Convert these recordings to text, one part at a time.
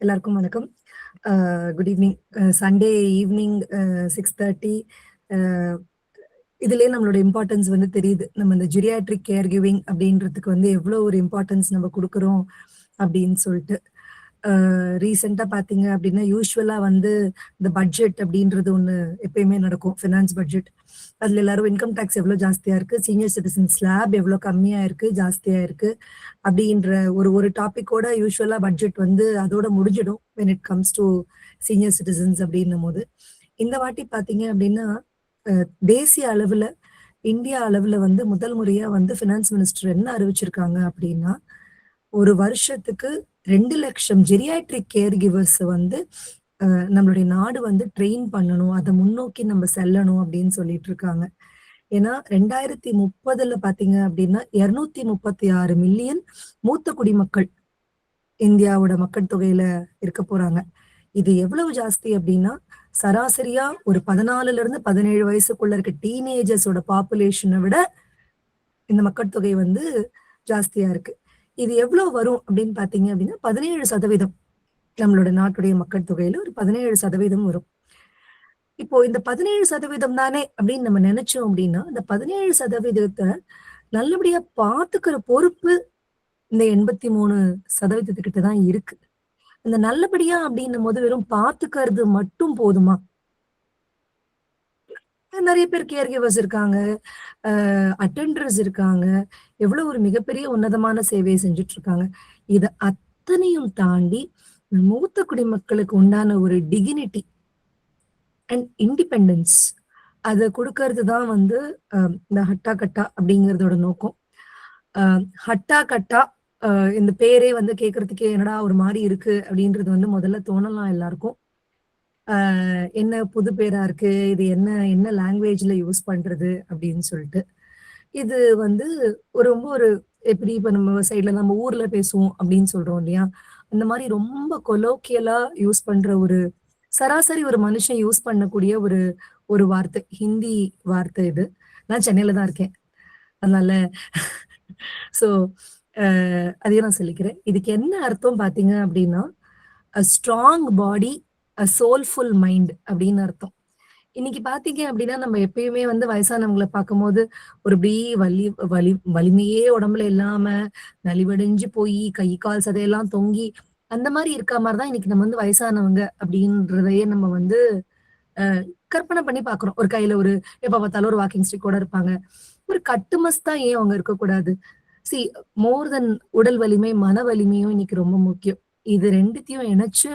எல்லாருக்கும் வணக்கம். Good evening. Sunday evening 6:30. அ இதுலயே நம்மளோட இம்பார்ட்டன்ஸ் வந்து தெரியுது. நம்ம இந்த ஜீரியாட்ரிக் கேர் கிவிங் அப்படின்றதுக்கு வந்து எவ்வளோ ஒரு இம்பார்ட்டன்ஸ் நம்ம குடுக்குறோம் அப்படின்னு சொல்ட்டு. ரீசென்ட்டா பார்த்தீங்க அப்படின்னா, யூசுவலா வந்து இந்த பட்ஜெட் அப்படின்றது ஒண்ணு எப்பயுமே நடக்கும். Finance budget. அதுல எல்லாரும் இன்கம் டாக்ஸ் எவ்வளோ ஜாஸ்தியா இருக்கு, சீனியர் சிட்டிசன் ஸ்லாப் எவ்வளோ கம்மியா இருக்கு, ஜாஸ்தியா இருக்கு அப்படின்ற ஒரு ஒரு டாபிக்கோட யூசுவலா பட்ஜெட் வந்து அதோட முடிஞ்சிடும். When it comes to senior citizens அப்படின்னும்போது. இந்த வாட்டி பார்த்தீங்க அப்படின்னா, அ தேசிய அளவுல, இந்தியா அளவுல வந்து முதல் முறையா வந்து ஃபினான்ஸ் மினிஸ்டர் என்ன அறிவிச்சிருக்காங்க அப்படின்னா, ஒரு வருஷத்துக்கு 2,00,000 ஜெரியாட்ரிக் கேர் கிவர்ஸ் வந்து நம்மளுடைய நாடு வந்து ட்ரெயின் பண்ணணும். அத முன்னோக்கி நம்ம செல்லணும் அப்படின்னு சொல்லிட்டு இருக்காங்க. ஏன்னா 2030ல பார்த்தீங்க அப்படின்னா, 236 மில்லியன் மூத்த குடிமக்கள் இந்தியாவோட மக்கள் தொகையில இருக்க போறாங்க. இது எவ்வளவு ஜாஸ்தி அப்படின்னா, சராசரியா ஒரு 14லிருந்து 17 வயசுக்குள்ள இருக்க டீனேஜர்ஸோட பாப்புலேஷன விட இந்த மக்கள் தொகை வந்து ஜாஸ்தியா இருக்கு. இது எவ்வளோ வரும் அப்படின்னு பார்த்தீங்க அப்படின்னா, 17% நம்மளோட நாட்டுடைய மக்கள் தொகையில ஒரு 17% வரும். இப்போ இந்த 17% தானே அப்படின்னு நம்ம நெனைச்சோம் அப்படின்னா, அந்த 17% நல்லபடியா பார்த்துக்கிற பொறுப்பு இந்த 83% கிட்ட தான் இருக்கு. அந்த நல்லபடியா அப்படின்னும்போது வெறும் பார்த்துக்கிறது மட்டும் போதுமா? நெறைய பேர் கேர் கிவர்ஸ் இருக்காங்க. அ அட்டெண்டர்ஸ் இருக்காங்க. எவ்வளோ ஒரு மிகப்பெரிய உன்னதமான சேவைய செஞ்சுட்டு இருக்காங்க. இத அத்தனையும் தாண்டி மூத்த குடிமக்களுக்கு உண்டான ஒரு டிக்னிட்டி அண்ட் இண்டிபெண்டன்ஸ் அத குடுக்கறது தான் வந்து இந்த ஹட்டா கட்டா அப்படிங்கிறதோட நோக்கம். அ ஹட்டா கட்டா இந்த பேரே வந்து கேட்கறதுக்கே என்னடா ஒரு மாரி இருக்கு அப்படின்றது வந்து முதல்ல தோணலாம் எல்லாருக்கும். அ என்ன புது பேரா இருக்கு. இது என்ன என்ன லாங்குவேஜ்ல யூஸ் பண்றது அப்படின்னு சொல்லிட்டு. இது வந்து ரொம்ப ஒரு எப்படி இப்ப நம்ம சைட்ல நம்ம ஊர்ல பேசுவோம் அப்படின்னு சொல்றோம் இல்லையா? அந்த மாரி ரொம்ப கொலோக்கியலா யூஸ் பண்ற ஒரு சராசரி ஒரு மனுஷன் யூஸ் பண்ணக்கூடிய ஒரு ஒரு வார்த்தை. ஹிந்தி வார்த்தை இது. நான் சென்னையில தான் இருக்கேன். அதனால ஸோ அ அதையும் நான் சொல்லிக்கிறேன். இதுக்கு என்ன அர்த்தம் பார்த்தீங்க அப்படின்னா, "a strong body, a soulful mind" அப்படின்னு அர்த்தம். இன்னைக்கு பார்த்தீங்க அப்படின்னா, நம்ம எப்பயுமே வந்து வயசானவங்கள பார்க்கும்போது, ஒரு இப்படி வலிமையே உடம்புல இல்லாம, நலிவடைஞ்சு போயி, கை, கால் சதையெல்லாம் தொங்கி, அந்த மாரி இருக்கா மாரி தான் இன்னைக்கு நம்ம வந்து வயசானவங்க அப்படின்றதையே நம்ம வந்து அ கற்பனை பண்ணி பார்க்குறோம். ஒரு கையில ஒரு எப்ப பார்த்தாலும் ஒரு வாக்கிங் ஸ்டிக்கோட இருப்பாங்க. ஒரு கட்டுமஸ்தா ஏன் அவங்க இருக்கக்கூடாது? சி மோர் தென் உடல் வலிமை, மன வலிமையும் இன்னைக்கு ரொம்ப முக்கியம். இது 2த்தையும் இணைச்சு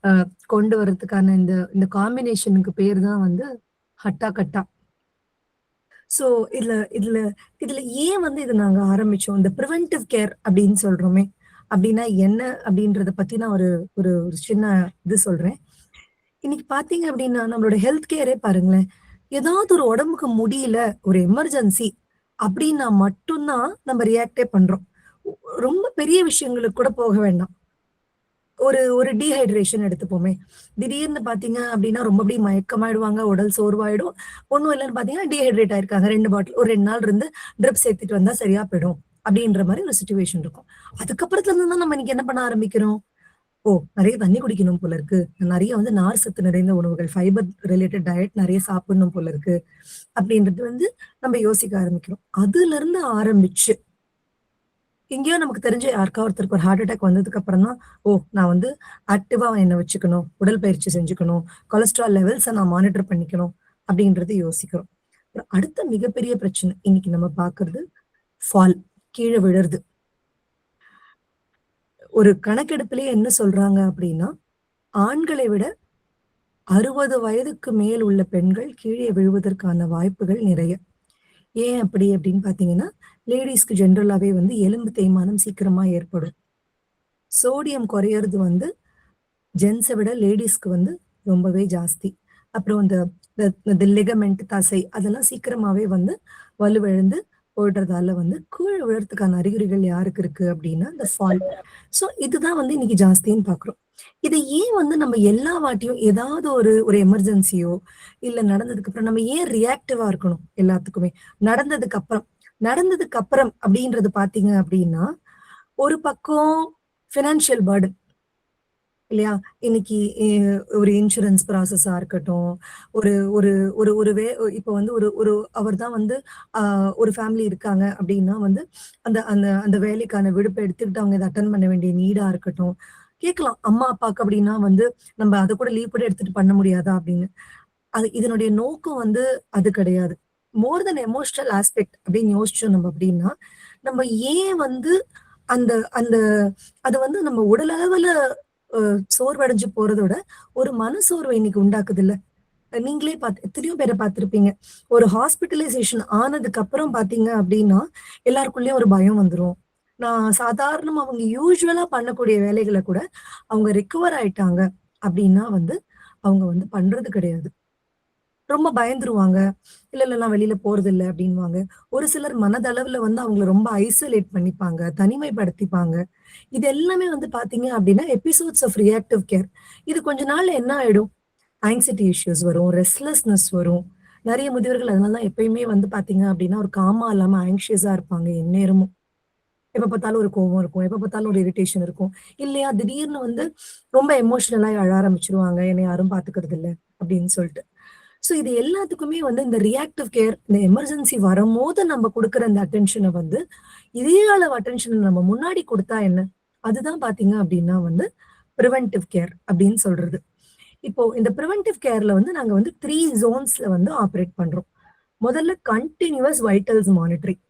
அ கொண்டு வரதுக்கான இந்த இந்த காம்பினேஷனுக்கு பேரு தான் வந்து ஹட்டா கட்டா. ஸோ இதுல இதுல இதுல ஏன் வந்து இத நாங்க ஆரம்பிச்சோம்? இந்த பிரிவென்டிவ் கேர் அப்படின்னு சொல்றோமே, அப்படின்னா என்ன அப்படின்றத பத்தி நான் ஒரு ஒரு ஒரு சின்ன இது சொல்றேன். இன்னைக்கு பார்த்தீங்க அப்படின்னா, நம்மளோட ஹெல்த் கேரே பாருங்களேன். ஏதாவது ஒரு உடம்புக்கு முடியல, ஒரு எமர்ஜென்சி அப்படின்னா மட்டும் தான் நம்ம ரியாக்ட்டே பண்றோம். ரொம்ப பெரிய விஷயங்களுக்கு கூட போக வேண்டாம். ஒரு ஒரு டீஹைட்ரேஷன் எடுத்துப்போமே. திடீர்னு பார்த்தீங்க அப்டின்னா, ரொம்ப அப்டியே மயக்கமாயிடுவாங்க. உடல் சோர்வாயிடும். ஒண்ணும் இல்லன்னு பார்த்தீங்கன்னா, டீஹைட்ரேட் ஆயிருக்காங்க. 2 பாட்டில் ஒரு 2 நாள் இருந்து ட்ரிப்ஸ் ஏத்திட்டு வந்தா சரியா போயிடும். அப்டின்ற மாரி ஒரு சிச்சுவேஷன் இருக்கும். அதுக்கப்புறத்துல இருந்து தான் நம்ம இன்னைக்கு என்ன பண்ண ஆரம்பிக்கிறோம்? ஓ! நெறைய தண்ணீ குடிக்கணும் போல இருக்கு. நெறைய வந்து நார் சத்து நிறைந்த உணவுகள், ஃபைபர் ரிலேட்டட் டயட் நெறைய சாப்பிடணும் போல இருக்கு. அப்டின்றது வந்து நம்ம யோசிக்க ஆரம்பிக்கிறோம். அதுலருந்து ஆரம்பிச்சு எங்கேயோ நமக்கு தெரிஞ்ச யாருக்கா ஒருத்தருக்கு ஒரு ஹார்ட் அட்டாக் வந்ததுக்கு அப்புறம் தான், ஓ! நான் வந்து ஆக்டிவா என்ன வச்சுக்கணும். உடற்பயிற்சி செஞ்சுக்கணும். கொலஸ்ட்ரால் லெவல்ஸ நான் மானிட்டர் பண்ணிக்கணும். அப்படின்றது யோசிக்கிறோம். அப்புறம் அடுத்த மிகப்பெரிய பிரச்சனை இன்னைக்கு நம்ம பார்க்கறது ஃபால். கீழ விழறது. ஒரு கணக்கெடுப்பிலேயே என்ன சொல்றாங்க அப்படின்னா, ஆண்களை விட 60 வயதுக்கு மேல் உள்ள பெண்கள் கீழே விழுவதற்கான வாய்ப்புகள் நிறைய. ஏன் அப்படி அப்படின்னு பார்த்தீங்கன்னா, லேடீஸ்க்கு ஜெனரலாவே வந்து எலும்பு தேய்மானம் சீக்கிரமா ஏற்படும். சோடியம் குறையறது வந்து ஜென்ஸ விட லேடீஸ்க்கு வந்து ரொம்பவே ஜாஸ்தி. அப்புறம் இந்த இந்த இந்த லிகமெண்ட் தசை அதெல்லாம் சீக்கிரமாவே வந்து வலுவிழந்து போயிடுறதால வந்து கீழ விழறதுக்கான அறிகுறிகள் யாருக்கு இருக்கு அப்டின்னா, இந்த ஃபால். ஸோ இதுதான் வந்து இன்னைக்கு ஜாஸ்தின்னு பார்க்குறோம். இத ஏன் வந்து நம்ம எல்லா வாட்டியும் ஏதாவது ஒரு ஒரு எமர்ஜென்சியோ, இல்ல நடந்ததுக்கு அப்புறம் நம்ம ஏன் ரியாக்டிவா இருக்கணும் எல்லாத்துக்குமே? நடந்ததுக்கு அப்புறம் நடந்ததுக்கு அப்புறம் அப்டின்றது பார்த்தீங்க அப்டின்னா, ஒரு பக்கம் ஃபினான்ஷியல் பர்டன் இல்லையா? இன்னைக்கு ஒரு இன்சூரன்ஸ் ப்ராசஸா இருக்கட்டும், ஒரு ஒரு ஒரு ஒரு வே இப்ப வந்து ஒரு ஒரு அவர் தான் வந்து அ ஒரு ஃபேமிலி இருக்காங்க அப்டின்னா வந்து, அந்த அந்த அந்த வேலைக்கான விடுப்ப எடுத்துக்கிட்டு அவங்க இத அட்டெண்ட் பண்ண வேண்டிய நீடா இருக்கட்டும். கேட்கலாம். அம்மா, அப்பாக்கு அப்டின்னா வந்து, நம்ம அத கூட லீவ் கூட எடுத்துட்டு பண்ண முடியாதா? அப்டின்னு. அது இதனுடைய நோக்கம் வந்து அது கிடையாது. மோர் தென் எமோஷனல் ஆஸ்பெக்ட் அப்படின்னு யோசிச்சோம் நம்ம அப்படின்னா, நம்ம ஏன் வந்து அந்த அந்த அது வந்து நம்ம உடல் அளவுல சோர்வடைஞ்சு போறதோட, ஒரு மனசோர்வு இன்னைக்கு உண்டாக்குதுல்ல. நீங்களே எத்தனையோ பேர பார்த்திருப்பீங்க. ஒரு ஹாஸ்பிட்டலைசேஷன் ஆனதுக்கு அப்புறம் பார்த்தீங்க அப்படின்னா, எல்லாருக்குள்ளயும் ஒரு பயம் வந்துரும். நான் சாதாரணமா அவங்க யூசுவலா பண்ணக்கூடிய வேலைகள கூட, அவங்க ரிகவர் ஆயிட்டாங்க அப்படின்னா வந்து, அவங்க வந்து பண்றது கிடையாது. ரொம்ப பயந்துருவாங்க. இல்ல, இல்ல நான் வெளில போறதில்ல அப்டின்னுவாங்க. ஒரு சிலர் மனதளவுல வந்து அவங்கள ரொம்ப ஐசோலேட் பண்ணிப்பாங்க. தனிமைப்படுத்திப்பாங்க. இது எல்லாமே வந்து பார்த்தீங்க அப்டின்னா, எபிசோட்ஸ் ஆஃப் ரியாக்டிவ் கேர். இது கொஞ்ச நாள்ல என்ன ஆயிடும்? ஆங்ஸைட்டி இஷ்யூஸ் வரும். ரெஸ்ட்லெஸ்னஸ் வரும். நெறைய முதியவர்கள் அதனால தான் எப்பயுமே வந்து பார்த்தீங்க அப்டின்னா, ஒரு காமா இல்லாம ஆங்ஷியஸா இருப்பாங்க எந்நேரமும். எப்ப பார்த்தாலும் ஒரு கோவம் இருக்கும். எப்ப பார்த்தாலும் ஒரு இரிட்டேஷன் இருக்கும். இல்லையா, திடீர்னு வந்து ரொம்ப எமோஷனலா அழ ஆரம்பிச்சுருவாங்க. என்ன யாரும் பார்த்துக்கிறது இல்ல அப்டின்னு சொல்ட்டு. ஸோ இது எல்லாத்துக்குமே வந்து இந்த ரியாக்டிவ் கேர், இந்த எமர்ஜென்சி வரும்போது நம்ம குடுக்குற இந்த அட்டென்ஷன வந்து, இதே அளவு அட்டென்ஷன் நம்ம முன்னாடி குடுத்தா என்ன? அதுதான் பார்த்தீங்க அப்டின்னா வந்து, பிரிவென்டிவ் கேர் அப்டின்னு சொல்றது. இப்போ இந்த பிரிவென்டிவ் கேர்ல வந்து நாங்க வந்து 3 ஜோன்ஸ்ல வந்து ஆப்பரேட் பண்றோம். முதல்ல கன்டினியூவஸ் வைட்டல்ஸ் மானிட்டரிங்.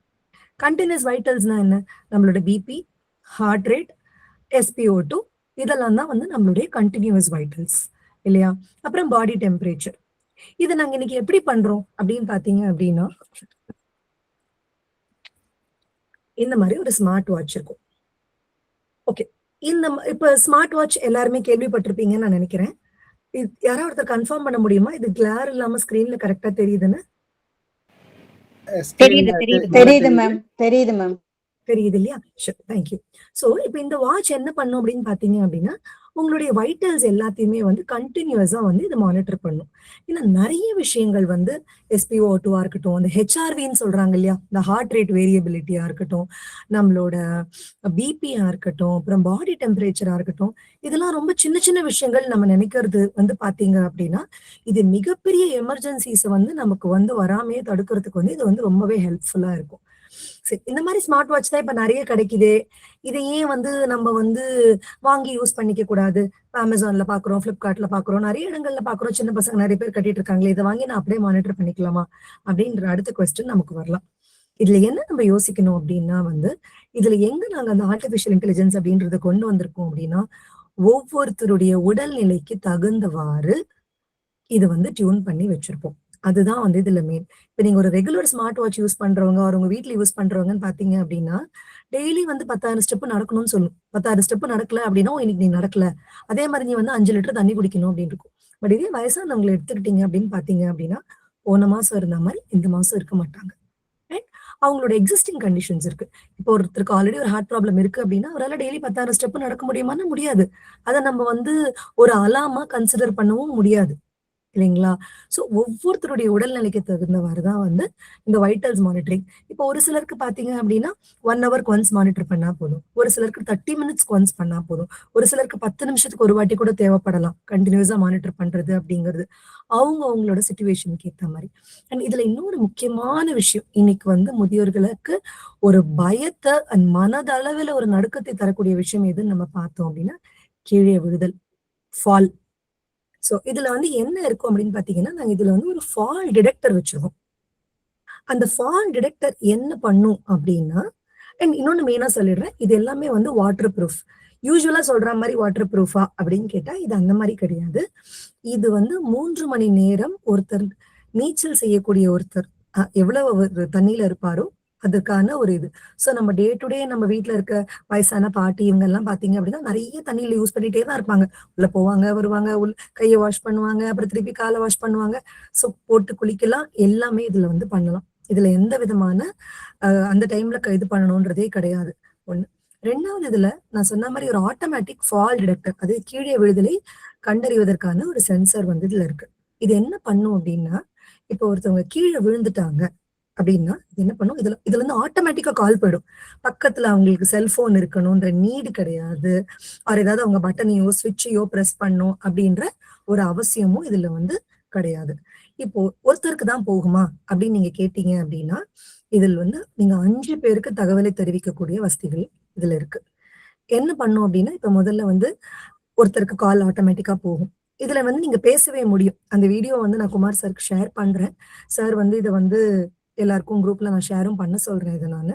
கன்டினியூஸ் வைட்டல்ஸ்னா என்ன? நம்மளோட பிபி, ஹார்ட் ரேட், எஸ்பிஓ2 இதெல்லாம் தான் வந்து நம்மளுடைய கன்டினியூவஸ் வைட்டல்ஸ் இல்லையா? அப்புறம் பாடி டெம்பரேச்சர். இத நாங்க இன்னைக்கு எப்படி பண்றோம் அப்படின்னு பார்த்தீங்க அப்படின்னா, இந்த மாரி ஒரு ஸ்மார்ட் வாட்ச் இருக்கும். ஓகே. இப்ப ஸ்மார்ட் வாட்ச் எல்லாருமே கேள்விப்பட்டிருப்பீங்கன்னு நான் நெனைக்கிறேன். யாராவது ஒருத்தர் கன்ஃபார்ம் பண்ண முடியுமா? இது கிளேர் இல்லாம ஸ்க்ரீன்ல கரெக்ட்டா தெரியுதுன்னு? தெரியுது, ஸ்கிரீன்ல தெரியுது. நல்லா தெரியுது தெரியுது. மேம். தெரியுது மேம். தெரியுது இல்லையா? ஷூர். Thank you. ஸோ, இப்ப இந்த வாட்ச் என்ன பண்ணும் அப்படின்னு பார்த்தீங்க அப்படின்னா, உங்களுடைய வைட்டல்ஸ் எல்லாத்தையுமே வந்து கன்டினியூவஸா வந்து இது மானிட்டர் பண்ணும். ஏன்னா நெறைய விஷயங்கள் வந்து எஸ்பிஓ2வா இருக்கட்டும், அந்த ஹெச்ஆர்வின்னு சொல்றாங்க இல்லையா? இந்த ஹார்ட் ரேட் வேரியபிலிட்டியா இருக்கட்டும், நம்மளோட பிபியா இருக்கட்டும், அப்புறம் பாடி டெம்பரேச்சரா இருக்கட்டும், இதெல்லாம் ரொம்ப சின்ன சின்ன விஷயங்கள் நம்ம நெனைக்கிறது வந்து பார்த்தீங்க அப்படின்னா, இது மிகப்பெரிய எமர்ஜென்சிஸ வந்து நமக்கு வந்து வராமயே தடுக்கிறதுக்கு வந்து இது வந்து ரொம்பவே ஹெல்ப்ஃபுல்லா இருக்கும். சரி. இந்த மாரி ஸ்மார்ட் வாட்ச் தான் இப்ப நெறைய கிடைக்குதே. இத ஏன் வந்து நம்ம வந்து வாங்கி யூஸ் பண்ணிக்க கூடாது? Amazonல பார்க்குறோம், Flipkartல பார்க்குறோம். நெறைய இடங்கள்ல பார்க்குறோம். சின்ன பசங்க நெறைய பேர் கட்டிட்டு இருக்காங்களே. இத வாங்கி நான் அப்படியே மானிட்டர் பண்ணிக்கலாமா? அப்படின்ற அடுத்த கொஸ்டின் நமக்கு வரலாம். இதுல என்ன நம்ம யோசிக்கணும் அப்படின்னா வந்து, இதுல எங்க நாங்க அந்த ஆர்டிபிஷியல் இன்டெலிஜென்ஸ் அப்படின்றத கொண்டு வந்திருக்கோம் அப்படின்னா, ஒவ்வொருத்தருடைய உடல்நிலைக்கு தகுந்தவாறு இத வந்து டியூன் பண்ணி வச்சிருப்போம். அதுதான் வந்து இதுல மெயின். இப்ப நீங்க ஒரு ரெகுலர் ஸ்மார்ட் வாட்ச் யூஸ் பண்றவங்க, ஒரு உங்க வீட்ல யூஸ் பண்றவங்கன்னு பார்த்தீங்க அப்டின்னா, டெய்லி வந்து 10,000 ஸ்டெப் நடக்கணும்னு சொல்லும். 10,000 ஸ்டெப் நடக்கல அப்டின்னா, "ஓ! இன்னைக்கு நீ நடக்கல. அதே மாரி நீ வந்து 5 லிட்டர் தண்ணீ குடிக்கணும்" அப்டின்னு இருக்கும். பட் இதே வயசானவங்கள எடுத்துக்கிட்டீங்க அப்டின்னு பார்த்தீங்க அப்டின்னா, போன மாசம் இருந்த மாரி இந்த மாசம் இருக்க மாட்டாங்க. ரைட்? அவங்களோட எக்ஸிஸ்டிங் கண்டிஷன்ஸ் இருக்கு. இப்போ ஒருத்தருக்கு ஆல்ரெடி ஒரு ஹார்ட் ப்ராப்ளம் இருக்கு அப்டின்னா, அவரால டெய்லி 10,000 ஸ்டெப் நடக்க முடியுமான்னா முடியாது. அத நம்ம வந்து ஒரு அலார்மா கன்சிடர் பண்ணவும் முடியாது. இல்லைங்களா? ஸோ ஒவ்வொருத்தருடைய உடல்நிலைக்கு தகுந்தவாறு தான் வந்து இந்த வைட்டல்ஸ் மானிட்டரிங். இப்போ ஒரு சிலருக்கு பார்த்தீங்க அப்டின்னா, 1 ஹவர்க்கு ஒன்ஸ் மானிட்டர் பண்ணா போதும். ஒரு சிலருக்கு 30 மினிட்ஸ்க்கு ஒன்ஸ் பண்ணா போதும். ஒரு சிலருக்கு 10 நிமிஷத்துக்கு ஒரு வாட்டி கூட தேவைப்படலாம். கன்டினியூஸா மானிட்டர் பண்றது அப்டிங்கிறது. அவங்க அவங்களோட சிச்சுவேஷனுக்கு ஏத்த மாரி. அண்ட் இதுல இன்னொரு முக்கியமான விஷயம். இன்னைக்கு வந்து முதியோர்களுக்கு ஒரு பயத்த மனதளவில ஒரு நடுக்கத்தை தரக்கூடிய விஷயம் எதுன்னு நம்ம பார்த்தோம் அப்டின்னா, கீழே விழுதல், ஃபால். சோ, இதுல வந்து என்ன இருக்கும் அப்படின்னு பார்த்தீங்கன்னா, நாங்க இதுல வந்து ஒரு ஃபால் டிடெக்டர் வச்சிருக்கோம். அந்த ஃபால் டிடெக்டர் என்ன பண்ணும் அப்படின்னா, அண்ட் இன்னொன்னு மெயினா சொல்லிடுறேன். இது எல்லாமே வந்து வாட்டர் ப்ரூஃப். யூசுவலா சொல்ற மாரி வாட்டர் ப்ரூஃபா அப்படின்னு கேட்டா, இது அந்த மாரி கிடையாது. இது வந்து 3 மணி நேரம் ஒருத்தர் நீச்சல் செய்யக்கூடிய ஒருத்தர் எவ்வளவு அவரு தண்ணீல இருப்பாரோ, அதுக்கான ஒரு இது. சோ நம்ம டே டு டே நம்ம வீட்ல இருக்க வயசான பாட்டி இவங்கலாம் பார்த்தீங்க அப்படின்னா, நெறைய தண்ணீல யூஸ் பண்ணிட்டே தான் இருப்பாங்க. உள்ள போவாங்க, வருவாங்க, கைய வாஷ் பண்ணுவாங்க, அப்புறம் திருப்பி கால வாஷ் பண்ணுவாங்க. சோப் போட்டு குளிக்கலாம். எல்லாமே இதுல வந்து பண்ணலாம். இதுல எந்த விதமான அந்த டைம்ல இது பண்ணணும்ன்றதே கிடையாது. 1. 2வது இதுல நான் சொன்ன மாரி ஒரு ஆட்டோமேட்டிக் ஃபால் டிடெக்டர். அது கீழே விழுதலை கண்டறிவதற்கான ஒரு சென்சார் வந்து இதுல இருக்கு. இது என்ன பண்ணும் அப்டின்னா, இப்போ ஒருத்தவங்க கீழ விழுந்துட்டாங்க அப்படின்னா, இது என்ன பண்ணும், இதுல இருந்து ஆட்டோமேட்டிக்கா கால் போயிடும். பக்கத்துல அவங்களுக்கு செல்ஃபோன் இருக்கணுன்ற நீடு கிடையாது. ஆர் ஏதாவது அவங்க பட்டனையோ, ஸ்விட்சையோ பிரஸ் பண்ணும் அப்படின்ற ஒரு அவசியமும் இதுல வந்து கிடையாது. இப்போ ஒருத்தருக்கு தான் போகுமா அப்படின்னு நீங்க கேட்டீங்க அப்படின்னா, இதில் வந்து நீங்க 5 பேருக்கு தகவலை தெரிவிக்கக்கூடிய வசதிகள் இதுல இருக்கு. என்ன பண்ணும் அப்படின்னா, இப்ப முதல்ல வந்து ஒருத்தருக்கு கால் ஆட்டோமேட்டிக்கா போகும். இதுல வந்து நீங்க பேசவே முடியும். அந்த வீடியோ வந்து நான் குமார் சாருக்கு ஷேர் பண்றேன். சார் வந்து இத வந்து எல்லாருக்கும் குரூப்ல நான் ஷேரும் பண்ண சொல்றேன் இத நானு.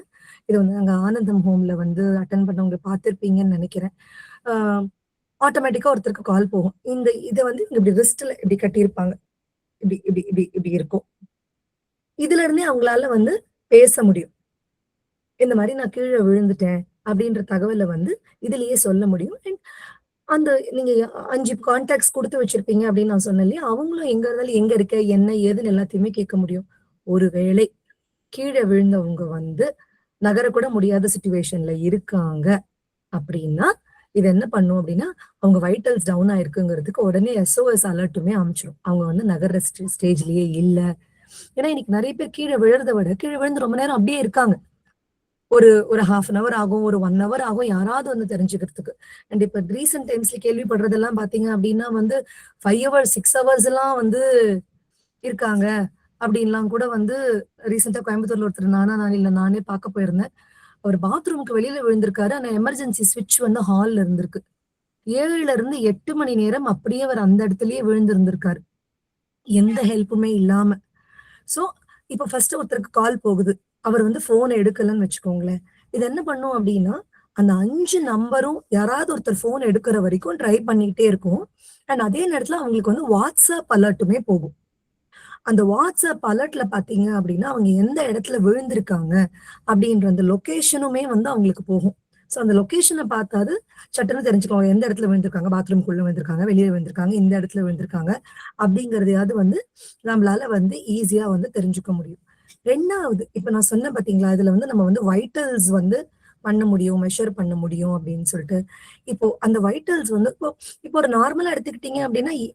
இது வந்து அங்க ஆனந்தம் ஹோம்ல வந்து அட்டெண்ட் பண்ணவங்க பார்த்திருப்பீங்கன்னு நெனைக்கிறேன். ஆ ஆட்டோமேட்டிக்கா ஒருத்தருக்கு கால் போகும். இத வந்து இப்டி ரிஸ்ட்ல இப்டி கட்டியிருப்பாங்க. இப்டி இப்டி இப்டி இப்டி இருக்கும். இதுல இருந்தே அவங்களால வந்து பேச முடியும். இந்த மாரி நான் கீழ விழுந்துட்டேன் அப்டின்ற தகவல வந்து இதிலேயே சொல்ல முடியும். அந்த நீங்க 5 கான்டாக்ட்ஸ் குடுத்து வச்சிருப்பீங்க அப்படின்னு நான் சொன்னேன் இல்லையா? அவங்களும் எங்க இருந்தாலும் எங்க இருக்க? என்ன? ஏதுன்னு எல்லாத்தையுமே கேட்க முடியும். ஒருவேளை கீழ விழுந்தவங்க வந்து நகரக்கூட முடியாத சிச்சுவேஷன்ல இருக்காங்க அப்படின்னா, இது என்ன பண்ணும் அப்படின்னா, அவங்க வைட்டல்ஸ் டவுன் ஆயிருக்குங்கிறதுக்கு உடனே எஸ்ஓஎஸ் அலர்ட்டுமே அனுப்பிச்சுரும். அவங்க வந்து நகர்ற ஸ்டேஜ்லயே இல்ல. ஏன்னா இன்னைக்கு நெறைய பேர் கீழ விழறத விட, கீழ விழுந்து ரொம்ப நேரம் அப்படியே இருக்காங்க. ஒரு ஒரு 1/2 அன் ஹவர் ஆகும். ஒரு 1 ஹவர் ஆகும். யாராவது வந்து தெரிஞ்சுக்கிறதுக்கு. அண்ட் இப்ப ரீசென்ட் டைம்ஸ்ல கேள்விப்படுறதெல்லாம் பார்த்தீங்க அப்டின்னா வந்து 5 ஹவர்ஸ், 6 ஹவர்ஸ்லாம் வந்து இருக்காங்க. அப்டின்லாம் கூட வந்து ரீசென்ட்டா கோயம்புத்தூர்ல ஒருத்தர் நானா நானே பார்க்க போயிருந்தேன். அவர் பாத்ரூம்க்கு வெளியில விழுந்திருக்காரு. ஆனா எமர்ஜென்சி ஸ்விட்ச் வந்து ஹால்ல இருந்திருக்கு. 7ல இருந்து 8 மணி நேரம் அப்படியே அவர் அந்த இடத்திலேயே விழுந்திருந்திருக்காரு. எந்த ஹெல்ப்புமே இல்லாம. சோ, இப்ப ஃபர்ஸ்ட் ஒருத்தருக்கு கால் போகுது. அவர் வந்து ஃபோன் எடுக்கலன்னு வச்சுக்கோங்களேன். இது என்ன பண்ணும் அப்டின்னா, அந்த 5 நம்பரும் யாராவது ஒருத்தர் ஃபோன் எடுக்கிற வரைக்கும் ட்ரை பண்ணிக்கிட்டே இருக்கும். அண்ட் அதே நேரத்துல அவங்களுக்கு வந்து WhatsApp அலர்ட்டுமே போகும். அந்த WhatsApp அலர்ட்ல பார்த்தீங்க அப்டின்னா, அவங்க எந்த இடத்துல விழுந்திருக்காங்க அப்டின்ற அந்த லொகேஷனுமே வந்து அவங்களுக்கு போகும். ஸோ அந்த லொகேஷன பார்த்தாது சட்டுன்னு தெரிஞ்சுக்குவாங்க. எந்த இடத்துல விழுந்திருக்காங்க, பாத்ரூம்குள்ள விழுந்திருக்காங்க, வெளிய விழுந்திருக்காங்க, இந்த இடத்துல விழுந்திருக்காங்க அப்டிங்கிறதையாவது வந்து நம்மளால வந்து ஈஸியா வந்து தெரிஞ்சுக்க முடியும். 2வது இப்ப நான் சொன்னேன் பார்த்தீங்களா, இதுல வந்து நம்ம வந்து வைட்டல்ஸ் வந்து பண்ண முடியும், மெஷர் பண்ண முடியும் அப்டின்னு சொல்ட்டு. இப்போ அந்த வைட்டல்ஸ் வந்து இப்போ இப்போ ஒரு நார்மலா எடுத்துக்கிட்டீங்க அப்டின்னா, இ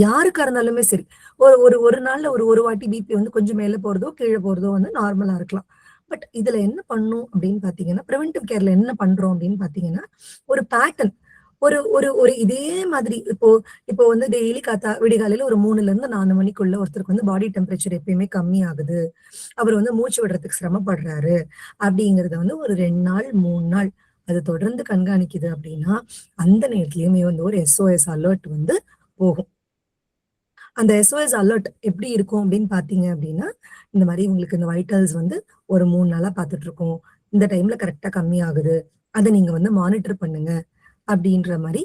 யாருக்கா இருந்தாலுமே சரி. ஒரு ஒரு ஒரு நாள்ல ஒரு ஒரு வாட்டி பிபி வந்து கொஞ்சம் மேல போறதோ, கீழ போறதோ வந்து நார்மலா இருக்கலாம். பட் இதுல என்ன பண்ணும் அப்படின்னு பார்த்தீங்கன்னா, பிரிவென்டிவ் கேர்ல என்ன பண்றோம் அப்படின்னு பார்த்தீங்கன்னா, ஒரு பேட்டர்ன் ஒரு ஒரு ஒரு இதே மாதிரி இப்போ இப்போ வந்து டெய்லி விடிகாலையில ஒரு 3ல இருந்து 4 மணிக்குள்ள ஒருத்தருக்கு வந்து பாடி டெம்பரேச்சர் எப்பயுமே கம்மியாகுது. அவர் வந்து மூச்சு விடுறதுக்கு சிரமப்படுறாரு. அப்படிங்கிறத வந்து ஒரு 2 நாள், 3 நாள் அது தொடர்ந்து கண்காணிக்குது அப்படின்னா, அந்த நேரத்திலயுமே வந்து ஒரு எஸ்ஓஎஸ் அலர்ட் வந்து போகும். அந்த எஸ்ஓஎஸ் அலர்ட் எப்படி இருக்கும் அப்படின்னு பார்த்தீங்க அப்படின்னா, இந்த மாரி உங்களுக்கு இந்த வைட்டல்ஸ் வந்து ஒரு 3 நாளா பார்த்துட்டுருக்கோம். இந்த டைம்ல கரெக்ட்டா கம்மியாகுது. அத நீங்க வந்து மானிட்டர் பண்ணுங்க. அப்படின்ற மாரி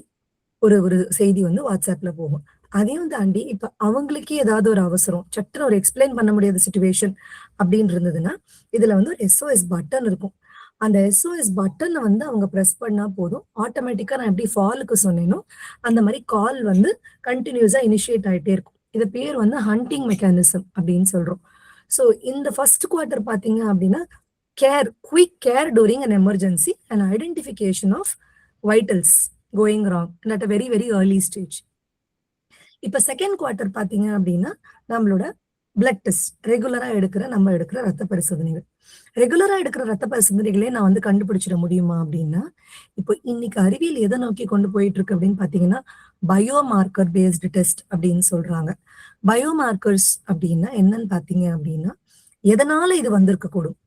ஒரு ஒரு செய்தி வந்து WhatsAppல போகும். அதையும் தாண்டி இப்ப அவங்களுக்கே ஏதாவது ஒரு அவசரம், சட்டுன்னு ஒரு எக்ஸ்ப்ளைன் பண்ண முடியாத சிச்சுவேஷன் அப்படின்னு இருந்ததுன்னா, இதுல வந்து ஒரு எஸ்ஓஎஸ் பட்டன் இருக்கும். அந்த எஸ்ஓஎஸ் பட்டன வந்து அவங்க பிரஸ் பண்ணா போதும். ஆட்டோமேட்டிக்கா நான் எப்படி ஃபாலுக்கு சொன்னேனோ, அந்த மாரி கால் வந்து கன்டினியூஸா இனிஷியேட் ஆயிட்டே இருக்கும். இது பேர் வந்து ஹண்டிங் மெக்கானிசம் அப்படின்னு சொல்றோம். ஸோ இந்த ஃபர்ஸ்ட் குவார்ட்டர் பார்த்தீங்க அப்படின்னா, quick care during an emergency and identification of vitals going wrong at a very very early stage. இப்ப செகண்ட் குவார்ட்டர் பார்த்தீங்க அப்படின்னா, நம்மளோட பிளட் டெஸ்ட் நம்ம எடுக்கிற ரத்த பரிசோதனைகள். ரெகுலரா எடுக்கிற ரத்த பரிசோதனைகளே நான் வந்து கண்டுபிடிச்சிட முடியுமா அப்படின்னா, இப்போ இன்னைக்கு அறிவியல் எத நோக்கி கொண்டு போயிட்டு இருக்கு அப்படின்னு பார்த்தீங்கன்னா, பயோ மார்க்கர் பேஸ்டு டெஸ்ட் அப்படின்னு சொல்றாங்க. பயோ மார்க்கர்ஸ் அப்படின்னா என்னன்னு பார்த்தீங்க அப்படின்னா, எதனால இது வந்திருக்கக்கூடும்?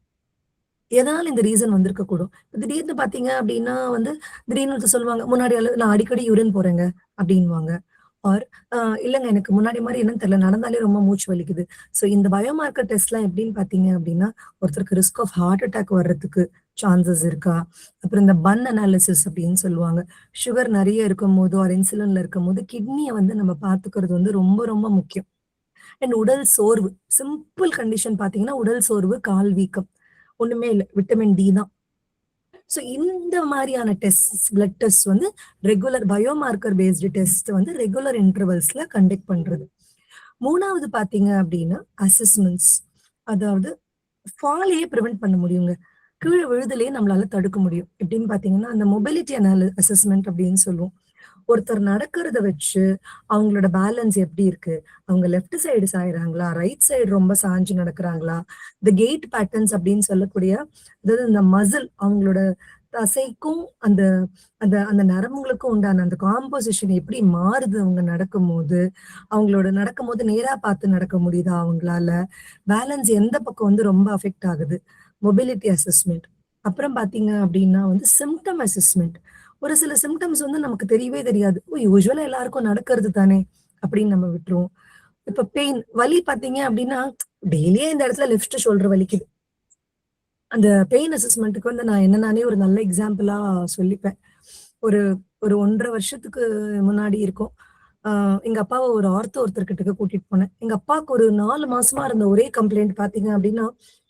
எதனால இந்த ரீசன் வந்திருக்கக்கூடும்? திடீர்னு பார்த்தீங்க அப்படின்னா வந்து, திடீர்னு ஒருத்தர் சொல்லுவாங்க, முன்னாடி நான் அடிக்கடி யூரின் போறேங்க அப்படின்னுவாங்க. ஆர் அ இல்லங்க எனக்கு முன்னாடி மாரி என்னன்னு தெரியல. நடந்தாலே ரொம்ப மூச்சு வலிக்குது. ஸோ இந்த பயோமார்க்கர் டெஸ்ட்லாம் எப்படின்னு பார்த்தீங்க அப்படின்னா, ஒருத்தருக்கு ரிஸ்க் ஆஃப் ஹார்ட் அட்டாக் வர்றதுக்கு சான்சஸ் இருக்கா? அப்புறம் இந்த அனாலிசிஸ் அப்படின்னு சொல்லுவாங்க. சுகர் நெறைய இருக்கும்போதோ, ஆர் இன்சுலின்ல இருக்கும்போது கிட்னிய வந்து நம்ம பார்த்துக்கிறது வந்து ரொம்ப ரொம்ப முக்கியம். அண்ட் உடல் சோர்வு. சிம்பிள் கண்டிஷன் பார்த்தீங்கன்னா, உடல் சோர்வு, கால் வீக்கம். ஒண்ணுமே இல்ல. விட்டமின் டி தான். ஸோ இந்த மாரியான பிளட் டெஸ்ட் வந்து ரெகுலர் பயோமார்க்கர் பேஸ்டு டெஸ்ட் வந்து ரெகுலர் இன்டர்வல்ஸ்ல கண்டக்ட் பண்றது. 3வது பார்த்தீங்க அப்டின்னா, அசஸ்மென்ட்ஸ். அதாவது ஃபாலயே பிரிவென்ட் பண்ண முடியுங்க. கீழ விழுதலயே நம்மளால தடுக்க முடியும். எப்டின்னு பார்த்தீங்கன்னா, அந்த மொபிலிட்டி அசஸ்மென்ட் அப்டின்னு சொல்லுவோம். ஒருத்தர் நடக்கிறத வச்சு அவங்களோட பேலன்ஸ் எப்படி இருக்கு? அவங்க லெஃப்ட் சைடு சாய்றாங்களா? ரைட் சைடு ரொம்ப சாஞ்சு நடக்குறாங்களா? இந்த கெய்ட் பேட்டர்ன்ஸ் அப்படின்னு சொல்லக்கூடிய அதாவது இந்த மசில் அவங்களோட தசைக்கும் அந்த அந்த அந்த நரம்புகளுக்கும் உண்டான அந்த காம்போசிஷன் எப்படி மாறுது அவங்க நடக்கும்போது? அவங்களோட நடக்கும்போது நேரா பார்த்து நடக்க முடியுதா அவங்களால? பேலன்ஸ் எந்த பக்கம் வந்து ரொம்ப அஃபெக்ட் ஆகுது? Mobility assessment. அப்புறம் பார்த்தீங்க அப்படின்னா வந்து சிம்ப்டம் அசஸ்மென்ட். ஒரு சில சிம்ப்டம்ஸ் வந்து நமக்கு தெரியவே தெரியாது. ஓ! யூசுவலா எல்லாருக்கும் நடக்கிறது தானே அப்படின்னு நம்ம விட்டுருவோம். இப்ப பெயின் வலி பார்த்தீங்க அப்படின்னா, டெய்லியே இந்த இடத்துல லெஃப்ட் ஷோல்டர் வலிக்குது. அந்த பெயின் அசஸ்மென்ட்க்கு வந்து நான் என்ன நானே ஒரு நல்ல எக்ஸாம்பிளா சொல்லிப்பேன். ஒரு ஒரு 1 1/2 வருஷத்துக்கு முன்னாடி இருக்கும். ஆ எங்க அப்பாவ ஒரு ஆர்த்தோ ஒருத்தர்கிட்டக்க கூட்டிட்டு போனேன். எங்க அப்பாவுக்கு ஒரு 4 மாசமா இருந்த ஒரே கம்ப்ளைண்ட் பார்த்தீங்க அப்டின்னா,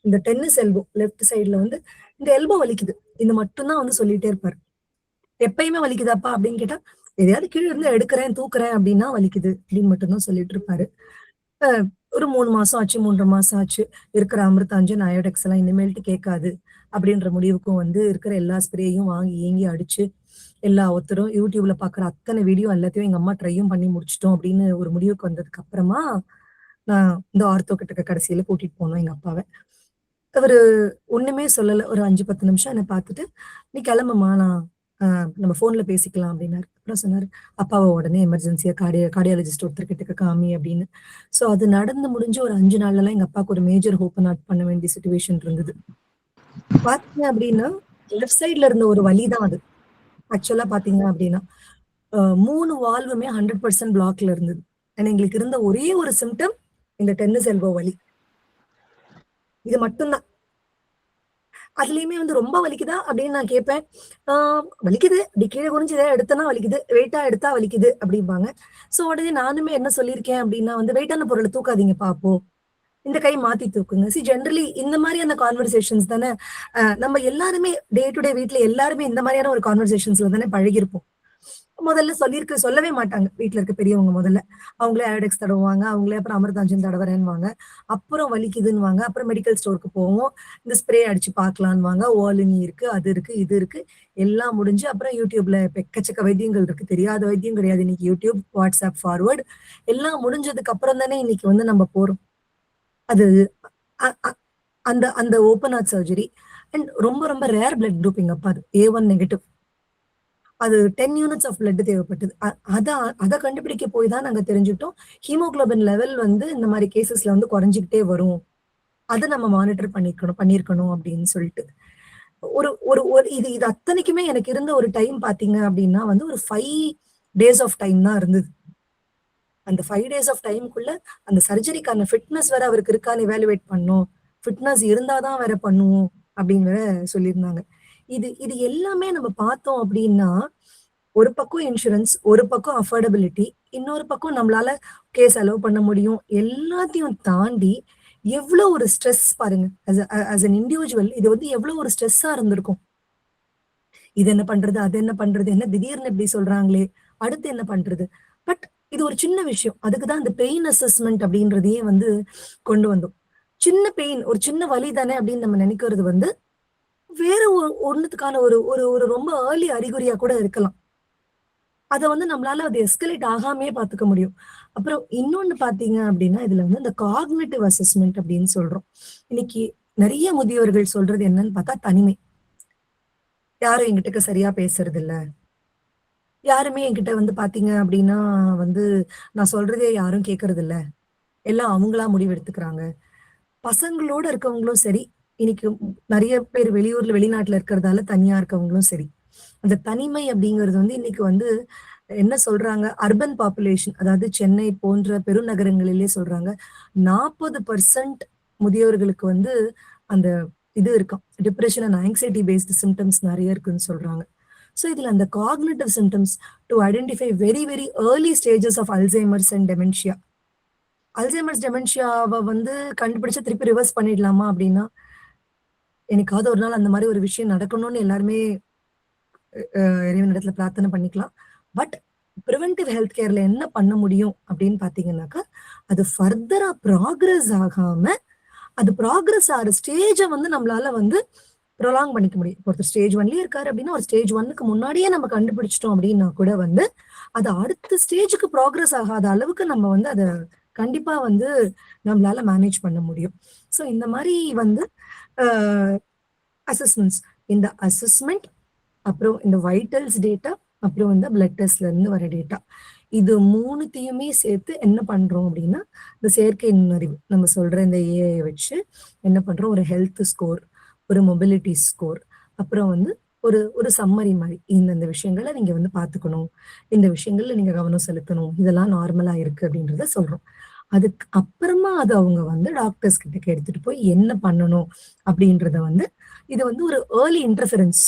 இந்த டென்னிஸ் எல்போ லெஃப்ட் சைட்ல வந்து இந்த எல்போ வலிக்குது. இது மட்டும் தான் வந்து சொல்லிட்டே இருப்பாரு. "எப்பயுமே வலிக்குதாப்பா?" அப்டின்னு கேட்டா, "எதையாவது கீழ இருந்து எடுக்கிறேன், தூக்குறேன் அப்டின்னா வலிக்குது." அப்டின்னு மட்டும் தான் சொல்லிட்டு இருப்பாரு. அ ஒரு 3 மாசம் ஆச்சு, 3 1/2 மாசம் ஆச்சு. இருக்கிற அமிர்தாஞ்சன், அயோடெக்ஸ் எல்லாம் இனிமேல்ட்டு கேட்காது. அப்படின்ற முடிவுக்கும் வந்து இருக்கிற எல்லா ஸ்ப்ரேயும் வாங்கி ஏங்கி அடிச்சு, எல்லா ஒருத்தரும் YouTubeல பார்க்குற அத்தன வீடியோ எல்லாத்தையும் எங்க அம்மா ட்ரையும் பண்ணி முடிச்சுட்டோம் அப்படின்னு ஒரு முடிவுக்கு வந்ததுக்கு அப்புறமா, நான் இந்த ஆர்த்தோ கிட்டக்க கடைசியில கூட்டிட்டு போனோம் எங்க அப்பாவ. அவரு ஒண்ணுமே சொல்லல. ஒரு 5, 10 நிமிஷம் என்ன பார்த்துட்டு, "நீ கிளம்புமா நான் நம்ம ஃபோன்ல பேசிக்கலாம்" அப்படின்னாரு. அப்புறம் சொன்னாரு, "அப்பாவ உடனே எமர்ஜென்சியா கார்டியாலஜிஸ்ட் ஒருத்தர் கிட்டக்க காமி" அப்படின்னு. ஸோ அது நடந்து முடிஞ்சு ஒரு 5 நாள்லலாம் எங்க அப்பாவுக்கு ஒரு மேஜர் ஓப்பன் ஹார்ட் பண்ண வேண்டிய சிச்சுவேஷன் இருந்தது. பார்த்தீங்க அப்படின்னா, லெஃப்ட் சைட்ல இருந்த ஒரு வலி தான் அது. ஆக்சுவலா பார்த்தீங்க அப்படின்னா. 3 வால்வுமே 100% பிளாக்ல இருந்தது. ஆனா எங்களுக்கு இருந்த ஒரே ஒரு சிம்ப்டம் இந்த டென்னிஸ் எல்போ வலி. இது மட்டும் தான். அதுலயுமே வந்து ரொம்ப வலிக்குதா? அப்படின்னு நான் கேட்பேன். ஆ வலிக்குது. அப்படி கீழ குனிஞ்சு எதாவது எடுத்தேன்னா வலிக்குது. வெயிட்டா எடுத்தா வலிக்குது அப்படிம்பாங்க. ஸோ உடனே நானுமே என்ன சொல்லியிருக்கேன் அப்படின்னா வந்து, வெயிட்டான பொருள தூக்காதீங்கப்பா அப்போ. இந்த கை மாத்தி தூக்குங்க. ஜெனரலி இந்த மாரியான கான்வர்சேஷன்ஸ் தானே நம்ம எல்லாருமே டே டு டே வீட்ல எல்லாருமே இந்த மாரியான ஒரு கான்வர்சேஷன்ஸ்ல தானே பழகியிருப்போம். முதல்ல சொல்லவே மாட்டாங்க. வீட்ல இருக்க பெரியவங்க முதல்ல. அவங்களே அயோடெக்ஸ் தடவுவாங்க. அவங்களே அப்புறம் அமிர்தாஞ்சன் தடவுறேன்னுவாங்க. அப்புறம் வலிக்குதுன்னுவாங்க. அப்புறம் மெடிக்கல் ஸ்டோருக்கு போவோம். இந்த ஸ்ப்ரே அடிச்சு பார்க்கலான்னுவாங்க. ஓலினி இருக்கு, அது இருக்கு, இது இருக்கு. எல்லாம் முடிஞ்சு அப்புறம் YouTubeல இப்ப எக்கச்சக்க வைத்தியங்கள் இருக்கு. தெரியாத வைத்தியம் கிடையாது. இன்னைக்கு YouTube, WhatsApp ஃபார்வர்ட் எல்லாம் முடிஞ்சதுக்கு அப்புறம் தானே இன்னைக்கு வந்து நம்ம போறோம். அது அ அ அந்த அந்த ஓப்பன் ஹார்ட் சர்ஜரி அண்ட் ரொம்ப ரொம்ப ரேர் பிளட் குரூப் எங்க அப்பாது. A1 negative. அது 10 யூனிட்ஸ் ஆஃப் பிளட் தேவைப்பட்டது. அத அத கண்டுபிடிக்க போய் தான் நாங்க தெரிஞ்சுக்கிட்டோம். ஹீமோகுளோபின் லெவல் வந்து இந்த மாரி கேஸஸ்ல வந்து குறைஞ்சுகிட்டே வரும். அத நம்ம மானிட்டர் பண்ணியிருக்கணும் அப்படின்னு சொல்லிட்டு. ஒரு ஒரு ஒரு இது இது அத்தனைக்குமே எனக்கு இருந்த ஒரு டைம் பார்த்தீங்க அப்படின்னா வந்து ஒரு 5 டேஸ் ஆஃப் டைம் தான் இருந்தது. அந்த 5 டேஸ் ஆஃப் டைம்க்குள்ள அந்த சர்ஜரிக்கான ஃபிட்னஸ் வேற அவருக்கு இருக்கான்னு இவாலுவேட் பண்ணணும். ஃபிட்னஸ் இருந்தா தான் வேற பண்ணுவோம் அப்படின்னு வேற சொல்லியிருந்தாங்க. இது இது எல்லாமே நம்ம பார்த்தோம் அப்படின்னா, ஒரு பக்கம் இன்சூரன்ஸ், ஒரு பக்கம் அஃபோர்டபிலிட்டி, இன்னொரு பக்கம் நம்மளால செலவு பண்ண முடியும். எல்லாத்தையும் தாண்டி எவ்ளோ ஒரு ஸ்ட்ரெஸ் பாருங்க. அஸ் அன் இண்டிவிஜுவல் இது வந்து எவ்ளோ ஒரு ஸ்ட்ரெஸ்ஸா இருந்திருக்கும். இது என்ன பண்றது? அது என்ன பண்றது? என்ன திடீர்னு இப்படி சொல்றாங்களே! அடுத்து என்ன பண்றது? பட் இது ஒரு சின்ன விஷயம். அதுக்கு தான் இந்த பெயின் அசஸ்மென்ட் அப்படின்றதையே வந்து கொண்டு வந்தோம். சின்ன பெயின், ஒரு சின்ன வலி தானே அப்படின்னு நம்ம நெனைக்கிறது வந்து, வேற ஒண்ணுத்துக்கான ஒரு ஒரு ஒரு ரொம்ப ஏர்லி அறிகுறியா கூட இருக்கலாம். அத வந்து நம்மளால அது எஸ்கலேட் ஆகாமயே பார்த்துக்க முடியும். அப்புறம் இன்னொன்னு பார்த்தீங்க அப்படின்னா, இதுல வந்து இந்த காக்னிட்டிவ் அசஸ்மென்ட் அப்படின்னு சொல்றோம். இன்னைக்கு நெறைய முதியவர்கள் சொல்றது என்னன்னு பார்த்தா தனிமை. யாரும் என்கிட்டக்க சரியா பேசுறதில்ல. யாருமே என்கிட்ட வந்து பார்த்தீங்க அப்படின்னா வந்து, நான் சொல்றதே யாரும் கேட்கறதில்ல. எல்லாம் அவங்களா முடிவு எடுத்துக்கிறாங்க. பசங்களோட இருக்கவங்களும் சரி, இன்னைக்கு நெறைய பேர் வெளியூர்ல, வெளிநாட்ல இருக்கிறதால தனியா இருக்கவங்களும் சரி. அந்த தனிமை அப்படிங்கிறது வந்து இன்னைக்கு வந்து என்ன சொல்றாங்க, அர்பன் பாப்புலேஷன் அதாவது சென்னை போன்ற பெருநகரங்களிலே சொல்றாங்க. 40% முதியோர்களுக்கு வந்து அந்த இது இருக்காம். Depression and anxiety based symptoms நெறைய இருக்குன்னு சொல்றாங்க. ஸோ இதுல அந்த cognitive symptoms to identify very very early stages of Alzheimer's and dementia. Alzheimer's டெமென்ஷியாவ வந்து கண்டுபிடிச்சு திருப்பி ரிவர்ஸ் பண்ணிடலாமா அப்படின்னா, என்னைக்காவது ஒரு நாள் அந்த மாரி ஒரு விஷயம் நடக்கணும்னு எல்லாருமே இறைவனிடத்துல பிரார்த்தனை பண்ணிக்கலாம். பட் பிரிவென்டிவ் ஹெல்த் கேர்ல என்ன பண்ண முடியும் அப்படின்னு பார்த்தீங்கன்னாக்கா, அது ஃபர்தரா ப்ராக்ரஸ் ஆகாம, அது ப்ராக்ரஸ் ஆற ஸ்டேஜ வந்து நம்மளால வந்து ப்ரொலாங் பண்ணிக்க முடியும். இப்போ ஒருத்தர் ஸ்டேஜ் 1லயே இருக்காரு அப்படின்னா, ஒரு ஸ்டேஜ் 1க்கு முன்னாடியே நம்ம கண்டுபிடிச்சுட்டோம் அப்படின்னா கூட வந்து, அது அடுத்த ஸ்டேஜ்க்கு ப்ராக்ரஸ் ஆகாத அளவுக்கு நம்ம வந்து அத கண்டிப்பா வந்து நம்மளால மேனேஜ் பண்ண முடியும். ஸோ இந்த மாரி வந்து அ அசஸ்மென்ட்ஸ். இந்த அசஸ்மென்ட், அப்புறம் இந்த வைட்டல்ஸ் டேட்டா, அப்புறம் வந்து பிளட் டெஸ்ட்ல இருந்து வர டேட்டா. இது 3த்தையுமே சேர்த்து என்ன பண்றோம் அப்படின்னா, இந்த செயற்கை நுண்ணறிவு நம்ம சொல்ற இந்த ஏஐ வச்சு என்ன பண்றோம், ஒரு ஹெல்த் ஸ்கோர், ஒரு மொபிலிட்டி ஸ்கோர், அப்புறம் வந்து ஒரு ஒரு சம்மரி மாரி. இந்தந்த விஷயங்கள நீங்க வந்து பார்த்துக்கணும். இந்த விஷயங்கள்ல நீங்க கவனம் செலுத்தணும். இதெல்லாம் நார்மலா இருக்கு அப்படின்றத சொல்றோம். அதுக்கு அப்புறமா அத அவங்க வந்து டாக்டர்ஸ் கிட்டக்கு எடுத்துட்டு போய் என்ன பண்ணணும் அப்படின்றத வந்து இது வந்து ஒரு ஏர்லி இன்டர்ஃபெரன்ஸ்,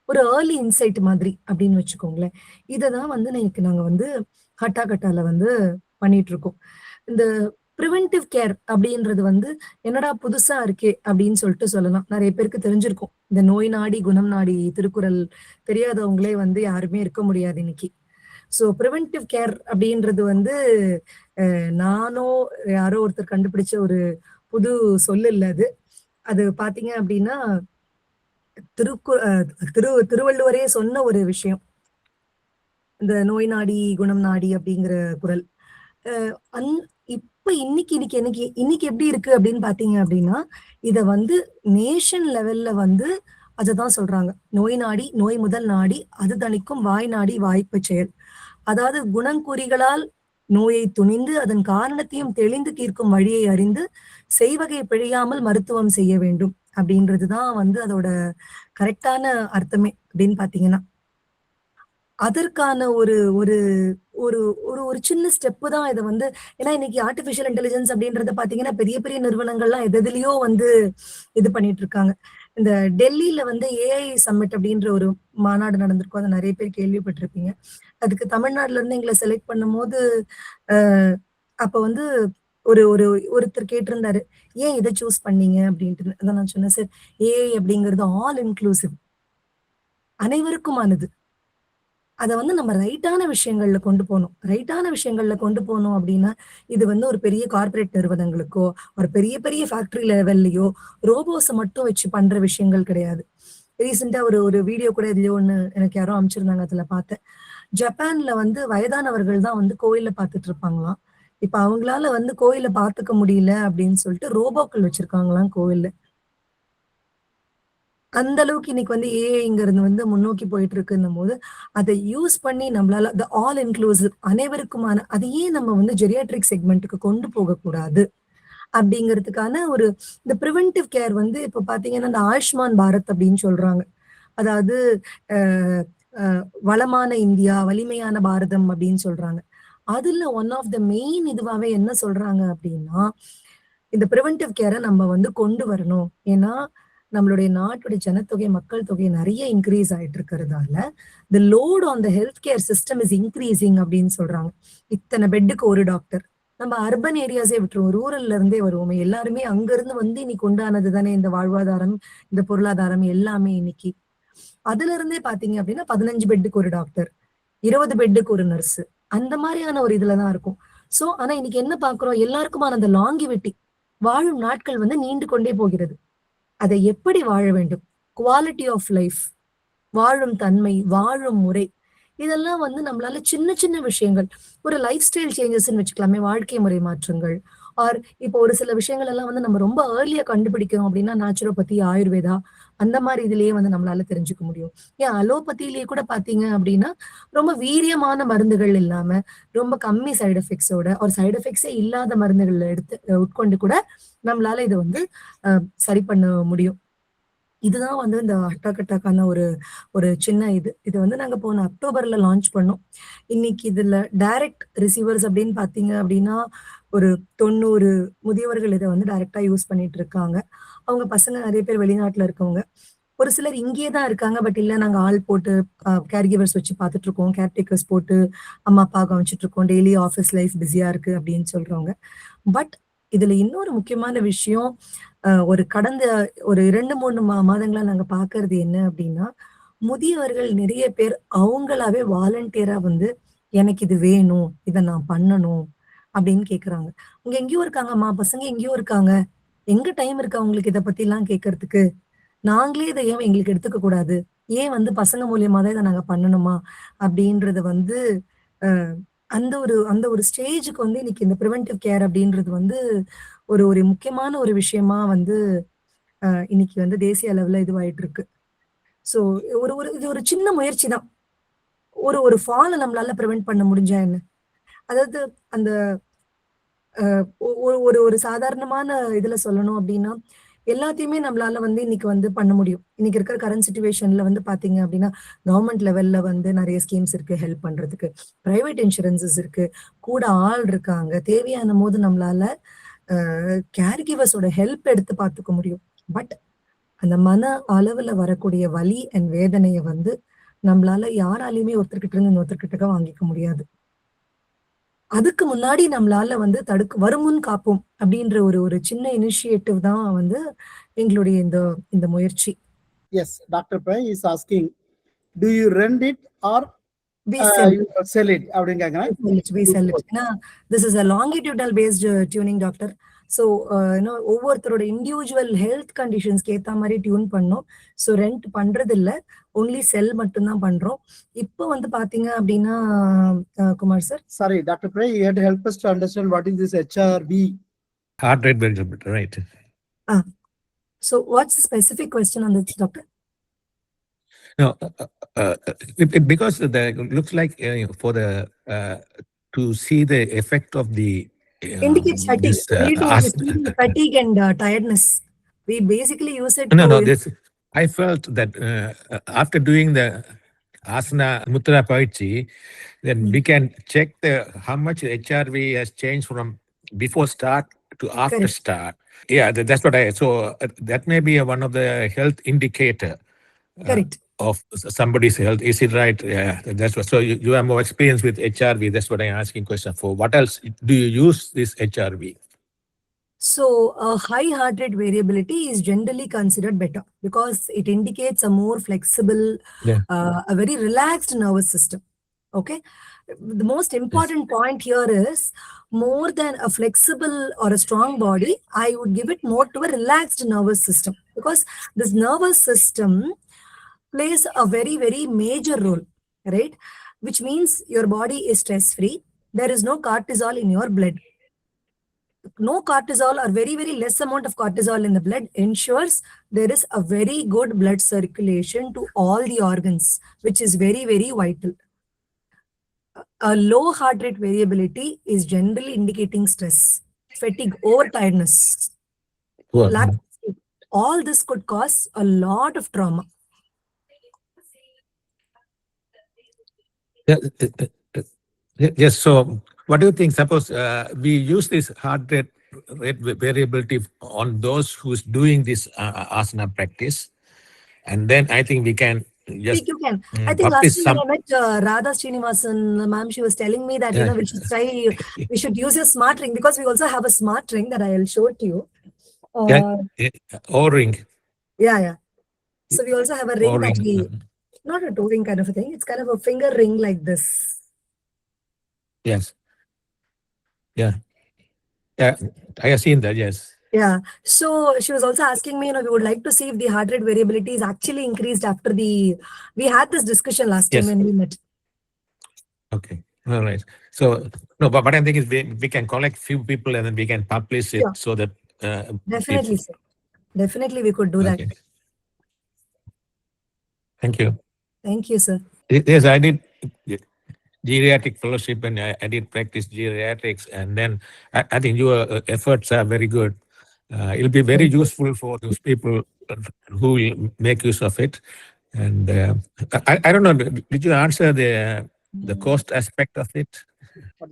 ஒரு ஏர்லி இன்சைட் மாதிரி அப்படின்னு வச்சுக்கோங்களேன். இததான் வந்து நாங்க வந்து ஹட்டாகட்டால வந்து பண்ணிட்டு இருக்கோம். இந்த பிரிவென்டிவ் கேர் அப்படின்றது வந்து என்னடா புதுசா இருக்கே அப்படின்னு சொல்லிட்டு சொல்லலாம். நெறைய பேருக்கு தெரிஞ்சிருக்கும். இந்த நோய் நாடி குணம் நாடி திருக்குறள் தெரியாதவங்களே வந்து யாருமே இருக்க முடியாது இன்னைக்கு. ஸோ பிரிவென்டிவ் கேர் அப்படின்றது வந்து நானோ யாரோ ஒருத்தர் கண்டுபிடிச்ச ஒரு புது சொல் இல்ல அது. அது பார்த்தீங்க அப்படின்னா, திருக்கு அ திருவள்ளுவரே சொன்ன ஒரு விஷயம். இந்த "நோய் நாடி குணம் நாடி" அப்படிங்கிற குறள். அ அன் இப்ப இன்னைக்கு இன்னைக்கு இன்னைக்கு இன்னைக்கு எப்படி இருக்கு அப்படின்னு பார்த்தீங்க அப்படின்னா, இத வந்து நேஷன் லெவல்ல வந்து அததான் சொல்றாங்க. "நோய் நாடி, நோய் முதல் நாடி, அது தணிக்கும் வாய் நாடி வாய்ப்பச் செயல்." அதாவது குணங்குறிகளால் நோயை துணிந்து, அதன் காரணத்தையும் தெளிந்து தீர்க்கும் வழியை அறிந்து, செய்வகை பிழையாமல் மருத்துவம் செய்ய வேண்டும். அப்படின்றது தான் வந்து அதோட கரெக்ட்டான அர்த்தமே அப்படின்னு பார்த்தீங்கன்னா. அதற்கான ஒரு ஒரு ஒரு ஒரு ஒரு சின்ன ஸ்டெப்பு தான் இத வந்து ஏன்னா இன்னைக்கு ஆர்டிபிஷியல் இன்டெலிஜென்ஸ் அப்படின்றத பார்த்தீங்கன்னா, பெரிய பெரிய நிறுவனங்கள்லாம் எதெதுலயோ வந்து இது பண்ணிட்டு இருக்காங்க. இந்த டெல்லில வந்து ஏஐ சம்மிட் அப்படின்ற ஒரு மாநாடு நடந்திருக்கும். அத நெறைய பேர் கேள்விப்பட்டிருப்பீங்க. அதுக்கு தமிழ்நாடுல இருந்து எங்கள செலக்ட் பண்ணும்போது, அ அப்ப வந்து ஒரு ஒரு ஒருத்தர் கேட்டிருந்தாரு. "ஏன் இத சூஸ் பண்ணீங்க?" அப்படின்ட்டு. அதான் நான் சொன்னேன், "சார் ஏஐ அப்படிங்கிறது ஆல் இன்க்ளூசிவ். அனைவருக்குமானது. அத வந்து நம்ம ரைட்டான விஷயங்கள்ல கொண்டு போணும். ரைட்டான விஷயங்கள்ல கொண்டு போனோம் அப்டின்னா, இது வந்து ஒரு பெரிய கார்ப்பரேட் நிறுவனங்களுக்கோ, ஒரு பெரிய பெரிய ஃபேக்டரி லெவல்லயோ, ரோபோஸ மட்டும் வச்சு பண்ற விஷயங்கள் கிடையாது. ரீசென்ட்டா ஒரு ஒரு வீடியோ கூட எதுலயோ ஒண்ணு எனக்கு யாரோ அனுப்பிச்சிருந்தாங்க. அதுல பார்த்தேன். ஜப்பான்ல வந்து வயதானவர்கள் தான் வந்து கோயில பார்த்துட்டு இருப்பாங்களாம். இப்ப அவங்களால வந்து கோயில பார்த்துக்க முடியல அப்டின்னு சொல்லிட்டு ரோபோக்கள் வச்சிருக்காங்களாம் கோவில்ல. அந்த அளவுக்கு இன்னைக்கு வந்து ஏஐங்கிறது வந்து முன்னோக்கி போயிட்டு இருக்குன்னும்போது, அத யூஸ் பண்ணி நம்மளால ஆல் இன்க்ளூசிவ் அனைவருக்குமான அது ஏன் நம்ம வந்து ஜெரியாட்ரிக் செக்மென்ட்க்கு கொண்டு போகக்கூடாது? அப்படிங்கிறதுக்கான ஒரு இந்த பிரிவென்டிவ் கேர் வந்து இப்ப பார்த்தீங்கன்னா, இந்த ஆயுஷ்மான் பாரத் அப்படின்னு சொல்றாங்க. அதாவது அ அ வளமான இந்தியா, வலிமையான பாரதம் அப்படின்னு சொல்றாங்க. அதுல ஒன் ஆஃப் த மெயின் இதுவாவே என்ன சொல்றாங்க அப்படின்னா, இந்த பிரிவென்டிவ் கேர நம்ம வந்து கொண்டு வரணும். ஏன்னா, நம்மளுடைய நாட்டுடைய ஜனத்தொகை, மக்கள் தொகை நெறைய இன்கிரீஸ் ஆயிட்டு இருக்கிறதால, தி load on the health care system is increasing அப்படின்னு சொல்றாங்க. இத்தன பெட்டுக்கு ஒரு டாக்டர். நம்ம அர்பன் ஏரியாஸே விட்டுருவோம். ரூரல்ல இருந்தே வருவோமே. எல்லாருமே அங்கருந்து வந்து இன்னைக்கு உண்டானது தானே இந்த வாழ்வாதாரம், இந்த பொருளாதாரம் எல்லாமே இன்னைக்கு. அதுலருந்தே பார்த்தீங்க அப்படின்னா, 15 பெட்டுக்கு ஒரு டாக்டர், 20 பெட்டுக்கு ஒரு நர்ஸ். அந்த மாரியான ஒரு இதுல தான் இருக்கும். ஸோ, ஆனா இன்னைக்கு என்ன பார்க்கிறோம்? எல்லாருக்குமான அந்த லாங்கிவிட்டி வாழும் நாட்கள் வந்து நீண்டு கொண்டே போகிறது. அதை எப்படி வாழ வேண்டும்? குவாலிட்டி ஆஃப் லைஃப், வாழும் தன்மை, வாழும் முறை. இதெல்லாம் வந்து நம்மளால சின்ன சின்ன விஷயங்கள், ஒரு லைஃப் ஸ்டைல் சேஞ்சஸ்ன்னு வச்சுக்கலாமே, வாழ்க்கை முறை மாற்றங்கள். ஆர் இப்போ ஒரு சில விஷயங்கள் எல்லாம் வந்து நம்ம ரொம்ப ஏர்லியா கண்டுபிடிக்கிறோம் அப்படின்னா, நேச்சுரோபதி, ஆயுர்வேதா அந்த மாரி இதுலயே வந்து நம்மளால தெரிஞ்சுக்க முடியும். ஏன் அலோபதியிலேயே கூட பார்த்தீங்க அப்படின்னா, ரொம்ப வீரியமான மருந்துகள் இல்லாம, ரொம்ப கம்மி சைட் எஃபெக்ட்ஸோட, ஒரு சைட் எஃபெக்ட்ஸே இல்லாத மருந்துகள எடுத்து உட்கொண்டு கூட நம்மளால இத வந்து அ சரி பண்ண முடியும். இதுதான் வந்து இந்த அட்டாக் அட்டாக்கான ஒரு ஒரு சின்ன இது. இது வந்து நாங்க போன அக்டோபர்ல லான்ச் பண்ணோம். இன்னைக்கு இதுல டைரக்ட் ரிசீவர்ஸ் அப்படின்னு பார்த்தீங்க அப்படின்னா, ஒரு 90 முதியவர்கள் இத வந்து டைரக்ட்டா யூஸ் பண்ணிட்டு இருக்காங்க. அவங்க பசங்க நெறைய பேர் வெளிநாட்டுல இருக்கவங்க. ஒரு சிலர் இங்கேயே தான் இருக்காங்க. பட் இல்ல நாங்க ஆள் போட்டு கேர் கிவர்ஸ் வச்சு பார்த்துட்டு இருக்கோம். கேர் டேக்கர்ஸ் போட்டு அம்மா, அப்பா கவனிச்சுட்டு இருக்கோம். டெய்லி ஆஃபீஸ் லைஃப் பிஸியா இருக்கு அப்படின்னு சொல்றவங்க. பட் இதுல இன்னொரு முக்கியமான விஷயம், ஒரு கடந்த ஒரு 2, 3 மாதங்களா நாங்க பார்க்கறது என்ன அப்டின்னா, முதியவர்கள் நிறைய பேர் அவங்களாவே வாலண்டியரா வந்து, "எனக்கு இது வேணும். இத நான் பண்ணணும்." அப்படின்னு கேட்கறாங்க. "அங்க எங்கேயோ இருக்காங்கம்மா, பசங்க எங்கேயோ இருக்காங்க. எங்க டைம் இருக்கு அவங்களுக்கு இத பத்திலாம் கேட்கறதுக்கு?" நாங்களே இதை ஏன் எங்களுக்கு எடுத்துக்க கூடாது, ஏன் வந்து பசங்க மூலியமா தான் இதை நாங்க பண்ணணுமா அப்படின்றது வந்து அந்த ஒரு ஸ்டேஜுக்கு வந்து இன்னைக்கு இந்த ப்ரிவென்டிவ் கேர் அப்படின்றது வந்து ஒரு ஒரு முக்கியமான ஒரு விஷயமா வந்து இன்னைக்கு வந்து தேசிய அளவுல இதுவாயிட்டு இருக்கு. ஸோ ஒரு ஒரு இது ஒரு சின்ன முயற்சி தான். ஒரு ஒரு ஃபால நம்மளால ப்ரிவென்ட் பண்ண முடிஞ்சா என்ன? அதாவது அந்த ஒரு ஒரு சாதாரணமான இதுல சொல்லணும் அப்படின்னா, எல்லாத்தையுமே நம்மளால வந்து இன்னைக்கு வந்து பண்ண முடியும். இன்னைக்கு இருக்கிற கரண்ட் சிச்சுவேஷன்ல வந்து பார்த்தீங்க அப்படின்னா, கவர்ன்மெண்ட் லெவல்ல வந்து நெறைய ஸ்கீம்ஸ் இருக்கு ஹெல்ப் பண்றதுக்கு. பிரைவேட் இன்சூரன்ஸஸ் இருக்கு. கூட ஆள் இருக்காங்க. தேவையான போது நம்மளால அ கேர் கிவர்ஸோட ஹெல்ப் எடுத்து பார்த்துக்க முடியும். பட் அந்த மன அளவுல வரக்கூடிய வலி அண்ட் வேதனைய வந்து நம்மளால யாராலயுமே ஒருத்தர்கிட்ட இருந்து இன்னொருத்தர்கிட்ட வாங்கிக்க முடியாது. அதுக்கு முன்னாடி நம்மளால வந்து வருமுன் காப்போம் அப்படின்ற ஒரு ஒரு சின்ன இனிஷியேட்டிவ் தான் வந்து எங்களுடைய இந்த இந்த முயற்சி. Yes, Dr. Pai is asking, do you rent it or we sell it? அப்படிங்காங்க. We sell it. This is a longitudinal based tuning, doctor. So ஒவ்வொருத்தரோட இண்டிவிஜுவல் ஹெல்த் கண்டிஷன்ஸ்க்கு ஏற்ற மாதிரி டியூன் பண்ணோம். ஸோ ரெண்ட் பண்றது இல்ல, ஒன்லி செல் மட்டும்தான் பண்றோம். இப்போ வந்து பாத்தீங்க அப்படின்னா குமார் சார், சாரி டாக்டர் பிரே, you have to help us to understand what is this HRV. Heart rate variability, right? So what's the specific question on this, doctor? No, because looks like for the to see the effect of the indicates fatigue. Fatigue and tiredness. We basically use it. No, I felt that after doing the asana mudra paichi, then we can check how much HRV has changed from before start to after Correct. start. Yeah, that's what so that may be one of the health indicator. Correct. Of somebody's health. Is it right? Yeah, that's what. So you have more experience with HRV. That's what I'm asking question for. What else do you use this HRV? So high heart rate variability is generally considered better because it indicates a more flexible, a very relaxed nervous system. Okay. The most important point here is more than a flexible or a strong body, I would give it more to a relaxed nervous system because this nervous system plays a very, very major role, right? Which means your body is stress-free. There is no cortisol in your blood. No cortisol or very, very less amount of cortisol in the blood ensures there is a very good blood circulation to all the organs, which is very, very vital. A low heart rate variability is generally indicating stress, fatigue, or tiredness. Lack of sleep. All this could cause a lot of trauma. Yes. So, what do you think? Suppose we use this heart rate variability on those who's doing this asana practice, and then I think we can just. You can. I think last time I met Radha Srinivasan, ma'am, she was telling me that we should try, we should use a smart ring because we also have a smart ring that I'll show it to you. O-ring. Yeah. So we also have a ring that we. Not a toe ring kind of a thing. It's kind of a finger ring like this. Yes. Yeah. I have seen that. Yes. Yeah. So she was also asking me, we would like to see if the heart rate variability is actually increased after we had this discussion last time when we met. Okay. All right. So, no, but I think we can collect few people and then we can publish it so that. Definitely, sir. Definitely we could do that. Thank you. Thank you, sir. Yes, I did geriatric fellowship and I did practice geriatrics, and then I think your efforts are very good. It'll be very useful for those people who will make use of it. And I don't know, did you answer the cost aspect of it?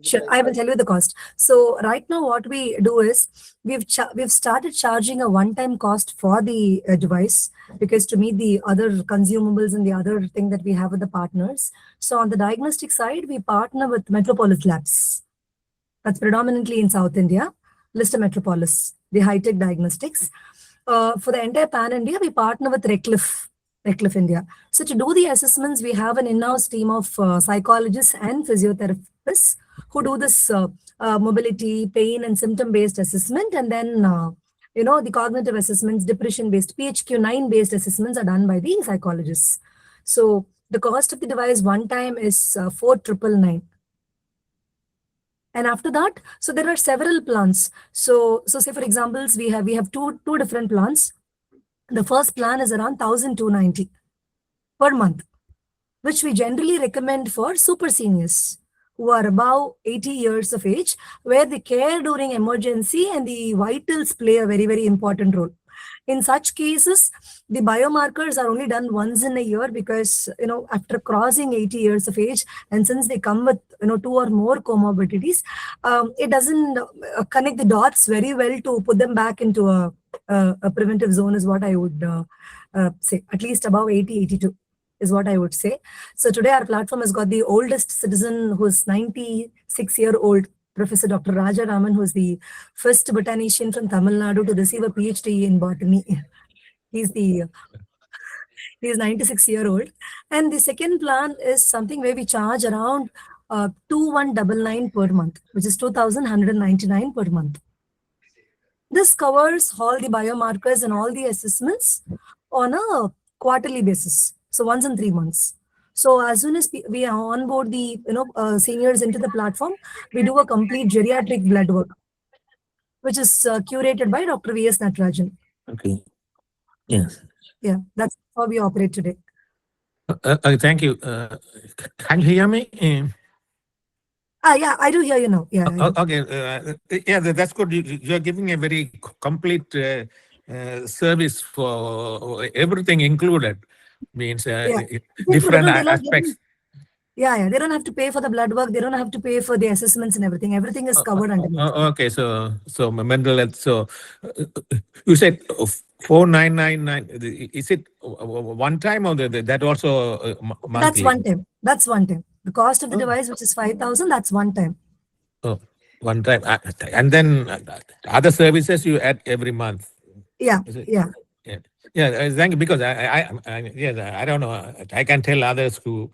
Sure, I will tell you the cost. So right now what we do is we've started charging a one-time cost for the device because to meet the other consumables and the other thing that we have with the partners. So on the diagnostic side, we partner with Metropolis Labs. That's predominantly in South India. Lister Metropolis, the high-tech diagnostics. For the entire pan-India, we partner with Recliff India. So to do the assessments, we have an in-house team of psychologists and physiotherapists who do this mobility, pain, and symptom-based assessment, and then The cognitive assessments, depression-based, PHQ-9-based assessments are done by the psychologists. So the cost of the device one time is 4,999. And after that, so there are several plans. So say for examples, we have two different plans. The first plan is around 1,290 per month, which we generally recommend for super seniors who are above 80 years of age, where the care during emergency and the vitals play a very, very important role. In such cases, the biomarkers are only done once in a year because, after crossing 80 years of age, and since they come with, 2 or more comorbidities, it doesn't connect the dots very well to put them back into a preventive zone is what I would say, at least above 80, 82 is what I would say. So today our platform has got the oldest citizen who's 96-year-old Professor Dr. Raja Raman, who's the first botanician from Tamil Nadu to receive a PhD in botany. He's 96-year-old. And the second plan is something where we charge around 2,199 per month, which is 2,199 per month. This covers all the biomarkers and all the assessments on a quarterly basis. So once in 3 months. So as soon as we onboard the seniors into the platform, we do a complete geriatric blood work, which is curated by Dr. V.S. Natarajan. Okay. Yes. Yeah, that's how we operate today. Thank you. Can you hear me? Yeah, I do hear you now. Yeah. Okay. Yeah, that's good. You're giving a very complete service for everything included. Means different aspects. Yeah. They don't have to pay for the blood work. They don't have to pay for the assessments and everything. Everything is covered underneath. Okay. So mental health. So you said 4,999. Is it one time or that also monthly? That's one time. The cost of the device, which is 5,000, that's one time. Oh, one time. And then other services you add every month. Yeah. Yeah, thank you. Because I don't know. I can tell others who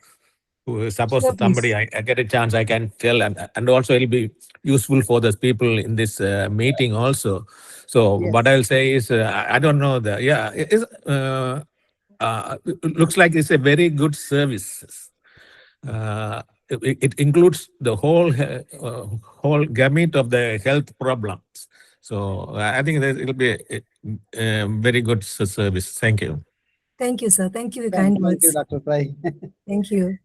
suppose Sure, somebody I get a chance, I can tell, and also it'll be useful for those people in this meeting also. So Yes. what I'll say is, I don't know it looks like it's a very good service. It includes the whole gamut of the health problems. So I think that it'll be a very good service. Thank you. Thank you, sir. Thank you, Thank kind you, words. Dr. Pai. Thank you.